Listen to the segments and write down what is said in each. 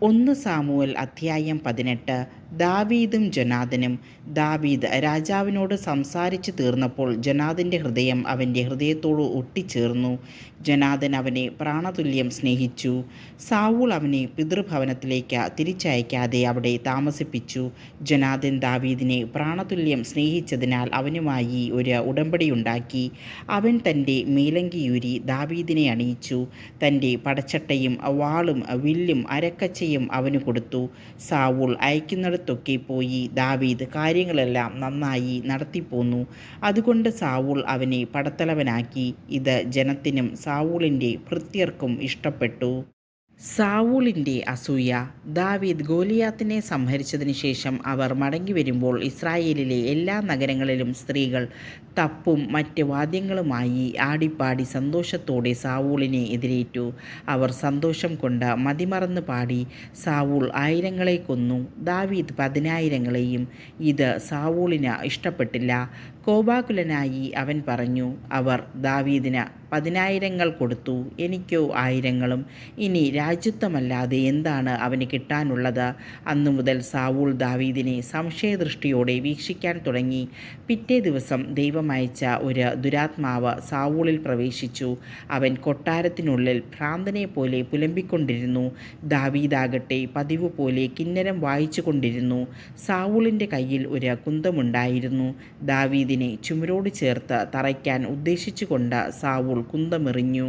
1 Samuel അധ്യായം 18. ദാവീദും ജൊനാഥനും. ദാവീദ് രാജാവിനോട് സംസാരിച്ചു തീർന്നപ്പോൾ ജൊനാഥൻ്റെ ഹൃദയം അവൻ്റെ ഹൃദയത്തോട് ഒട്ടിച്ചേർന്നു. ജൊനാഥൻ അവനെ പ്രാണതുല്യം സ്നേഹിച്ചു. സാവൂൾ അവനെ പിതൃഭവനത്തിലേക്ക് തിരിച്ചയക്കാതെ അവിടെ താമസിപ്പിച്ചു. ജൊനാഥൻ ദാവീദിനെ പ്രാണതുല്യം സ്നേഹിച്ചതിനാൽ അവനുമായി ഒരു ഉടമ്പടിയുണ്ടാക്കി. അവൻ തൻ്റെ മേലങ്കിയൂരി ദാവീദിനെ അണിയിച്ചു. തൻ്റെ പടച്ചട്ടയും വാളും വില്ലും അരക്കച്ചയും അവന് കൊടുത്തു. സാവൂൾ അയക്കുന്നിടത്തൊക്കെ പോയി ദാവീദ് കാര്യങ്ങളെല്ലാം നന്നായി നടത്തിപ്പോന്നു. അതുകൊണ്ട് സാവൂൾ അവനെ പടത്തലവനാക്കി. ഇത് ജനത്തിനും സാവൂളിൻ്റെ ഭൃത്യർക്കും ഇഷ്ടപ്പെട്ടു. സാവൂളിൻ്റെ അസൂയ. ദാവീദ് ഗോലിയാത്തിനെ സംഹരിച്ചതിന് ശേഷം അവർ മടങ്ങി വരുമ്പോൾ ഇസ്രായേലിലെ എല്ലാ നഗരങ്ങളിലും സ്ത്രീകൾ തപ്പും മറ്റ് വാദ്യങ്ങളുമായി ആടിപ്പാടി സന്തോഷത്തോടെ സാവൂളിനെ എതിരേറ്റു. അവർ സന്തോഷം കൊണ്ട് മതിമറന്ന് പാടി. സാവൂൾ 1000 കൊന്നു, ദാവീദ് 10,000. ഇത് സാവൂളിന് ഇഷ്ടപ്പെട്ടില്ല. കോപാകുലനായി അവൻ പറഞ്ഞു, അവർ ദാവീദിന് 10,000 കൊടുത്തു, എനിക്കോ 1000. ഇനി രാജ്യത്വമല്ലാതെ എന്താണ് അവന് കിട്ടാനുള്ളത്? അന്നുമുതൽ സാവൂൾ ദാവീദിനെ സംശയദൃഷ്ടിയോടെ വീക്ഷിക്കാൻ തുടങ്ങി. പിറ്റേ ദിവസം ദൈവമയച്ച ഒരു ദുരാത്മാവ് സാവൂളിൽ പ്രവേശിച്ചു. അവൻ കൊട്ടാരത്തിനുള്ളിൽ ഭ്രാന്തനെ പോലെ പുലമ്പിക്കൊണ്ടിരുന്നു. ദാവീദാകട്ടെ പതിവ് പോലെ കിന്നരം വായിച്ചു കൊണ്ടിരുന്നു. സാവൂളിൻ്റെ കയ്യിൽ ഒരു കുന്തമുണ്ടായിരുന്നു. ദാവീദിനെ ചുമരോട് ചേർത്ത് തറയ്ക്കാൻ ഉദ്ദേശിച്ചുകൊണ്ട് സാവൂൾ കുന്തമെറിഞ്ഞു.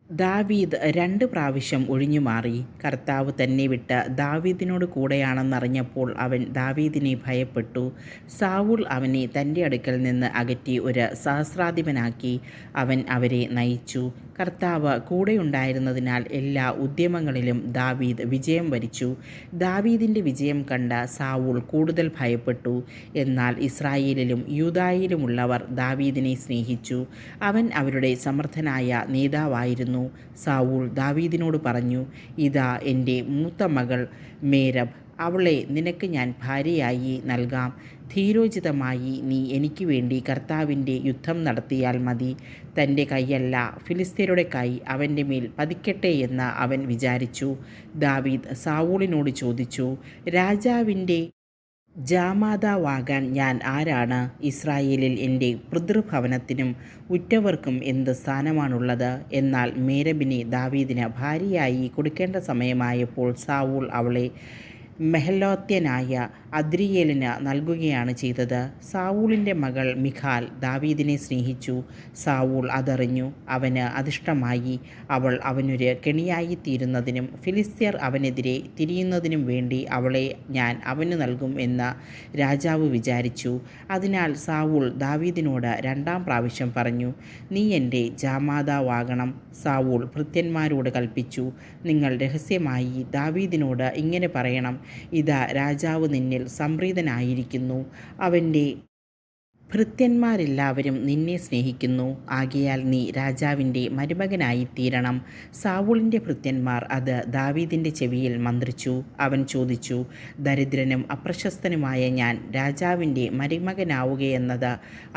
ദാവീദ് 2 പ്രാവശ്യം ഒഴിഞ്ഞുമാറി. കർത്താവ് തന്നെ വിട്ട് ദാവീദിനോട് കൂടെയാണെന്നറിഞ്ഞപ്പോൾ അവൻ ദാവീദിനെ ഭയപ്പെട്ടു. സാവൂൾ അവനെ തൻ്റെ അടുക്കൽ നിന്ന് അകറ്റി ഒരു സഹസ്രാധിപനാക്കി. അവൻ അവരെ നയിച്ചു. കർത്താവ് കൂടെയുണ്ടായിരുന്നതിനാൽ എല്ലാ ഉദ്യമങ്ങളിലും ദാവീദ് വിജയം വരിച്ചു. ദാവീദിൻ്റെ വിജയം കണ്ട സാവൂൾ കൂടുതൽ ഭയപ്പെട്ടു. എന്നാൽ ഇസ്രായേലിലും യൂദായിലുമുള്ളവർ ദാവീദിനെ സ്നേഹിച്ചു. അവൻ അവരുടെ സമർത്ഥനായ നേതാവായിരുന്നു. സാവൂൾ ദാവീദിനോട് പറഞ്ഞു, ഇതാ എൻ്റെ മൂത്ത മകൾ മേരബ്, അവളെ നിനക്ക് ഞാൻ ഭാര്യയായി നൽകാം. ധീരോചിതമായി നീ എനിക്ക് വേണ്ടി കർത്താവിൻ്റെ യുദ്ധം നടത്തിയാൽ മതി. തൻ്റെ കൈയല്ല, ഫിലിസ്ത്യരുടെ കൈ അവൻ്റെ മേൽ പതിക്കട്ടെ എന്ന് അവൻ വിചാരിച്ചു. ദാവീദ് സാവൂളിനോട് ചോദിച്ചു, രാജാവിൻ്റെ ജാമാതാവാകാൻ ഞാൻ ആരാണ്? ഇസ്രായേലിൽ എൻ്റെ പിതൃഭവനത്തിനും ഉറ്റവർക്കും എന്ത് സ്ഥാനമാണുള്ളത്? എന്നാൽ മേരബിനെ ദാവീദിന് ഭാര്യയായി കൊടുക്കേണ്ട സമയമായപ്പോൾ സാവൂൾ അവളെ മെഹലോത്യനായ അദ്രിയേലിന് നൽകുകയാണ് ചെയ്തത്. സാവൂളിൻ്റെ മകൾ മിഖാൽ ദാവീദിനെ സ്നേഹിച്ചു. സാവൂൾ അതറിഞ്ഞു. അവന് അതിഷ്ടമായി. അവൾ അവനൊരു കെണിയായി തീരുന്നതിനും ഫിലിസ്ത്യർ അവനെതിരെ തിരിയുന്നതിനും വേണ്ടി അവളെ ഞാൻ അവന് നൽകും എന്ന് രാജാവ് വിചാരിച്ചു. അതിനാൽ സാവൂൾ ദാവീദിനോട് 2 പ്രാവശ്യം പറഞ്ഞു, നീ എൻ്റെ ജാമാതാവാകണം. സാവൂൾ ഭൃത്യന്മാരോട് കൽപ്പിച്ചു, നിങ്ങൾ രഹസ്യമായി ദാവീദിനോട് ഇങ്ങനെ പറയണം, ഇതാ രാജാവ് നിന്നിൽ സംപ്രീതനായിരിക്കുന്നു. അവൻ്റെ ഭൃത്യന്മാരെല്ലാവരും നിന്നെ സ്നേഹിക്കുന്നു. ആകയാൽ നീ രാജാവിൻ്റെ മരുമകനായി തീരണം. സാവൂളിൻ്റെ ഭൃത്യന്മാർ അത് ദാവീദിൻ്റെ ചെവിയിൽ മന്ത്രിച്ചു. അവൻ ചോദിച്ചു, ദരിദ്രനും അപ്രശസ്തനുമായ ഞാൻ രാജാവിൻ്റെ മരുമകനാവുകയെന്നത്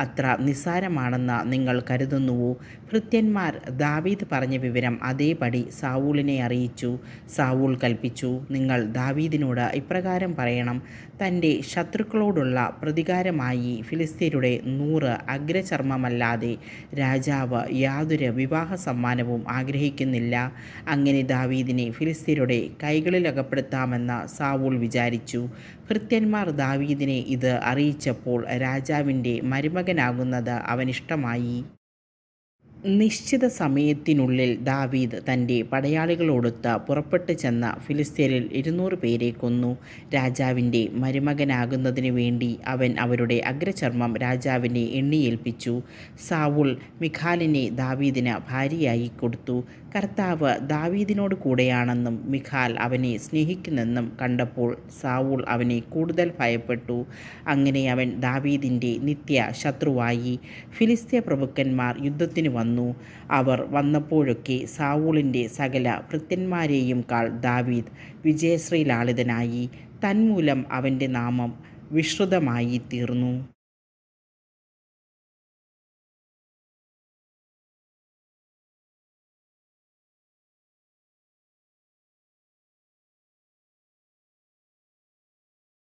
അത്ര നിസ്സാരമാണെന്ന് നിങ്ങൾ കരുതുന്നുവോ? ഭൃത്യന്മാർ ദാവീദ് പറഞ്ഞ വിവരം അതേപടി സാവൂളിനെ അറിയിച്ചു. സാവൂൾ കൽപ്പിച്ചു, നിങ്ങൾ ദാവീദിനോട് ഇപ്രകാരം പറയണം, തൻ്റെ ശത്രുക്കളോടുള്ള പ്രതികാരമായി ഫിലിസ്ത്യരുടെ 100 അഗ്രചർമ്മമല്ലാതെ രാജാവ് യാതൊരു വിവാഹ സമ്മാനവും ആഗ്രഹിക്കുന്നില്ല. അങ്ങനെ ദാവീദിനെ ഫിലിസ്ത്യരുടെ കൈകളിലകപ്പെടുത്താമെന്ന് സാവൂൾ വിചാരിച്ചു. ഭൃത്യന്മാർ ദാവീദിനെ ഇത് അറിയിച്ചപ്പോൾ രാജാവിൻ്റെ മരുമകനാകുന്നത് അവനിഷ്ടമായി. നിശ്ചിത സമയത്തിനുള്ളിൽ ദാവീദ് തൻ്റെ പടയാളികളോടൊത്ത് പുറപ്പെട്ടു ചെന്ന ഫിലിസ്ത്യരിൽ 200 പേരെ കൊന്നു. രാജാവിൻ്റെ മരുമകനാകുന്നതിനു വേണ്ടി അവൻ അവരുടെ അഗ്രചർമ്മം രാജാവിനെ എണ്ണിയേൽപ്പിച്ചു. സാവൂൾ മിഖാലിനെ ദാവീദിന് ഭാര്യയായി കൊടുത്തു. കർത്താവ് ദാവീദിനോട് കൂടെയാണെന്നും മിഖാൽ അവനെ സ്നേഹിക്കുന്നെന്നും കണ്ടപ്പോൾ സാവൂൾ അവനെ കൂടുതൽ ഭയപ്പെട്ടു. അങ്ങനെ അവൻ ദാവീദിൻ്റെ നിത്യ ശത്രുവായി. ഫിലിസ്ത്യ പ്രഭുക്കന്മാർ യുദ്ധത്തിന് വന്നു. അവർ വന്നപ്പോഴൊക്കെ സാവൂളിൻ്റെ സകല ഭൃത്യന്മാരെയും കാൾ ദാവീദ് വിജയശ്രീലാളിതനായി. തന്മൂലം അവൻ്റെ നാമം വിശ്രുതമായി തീർന്നു.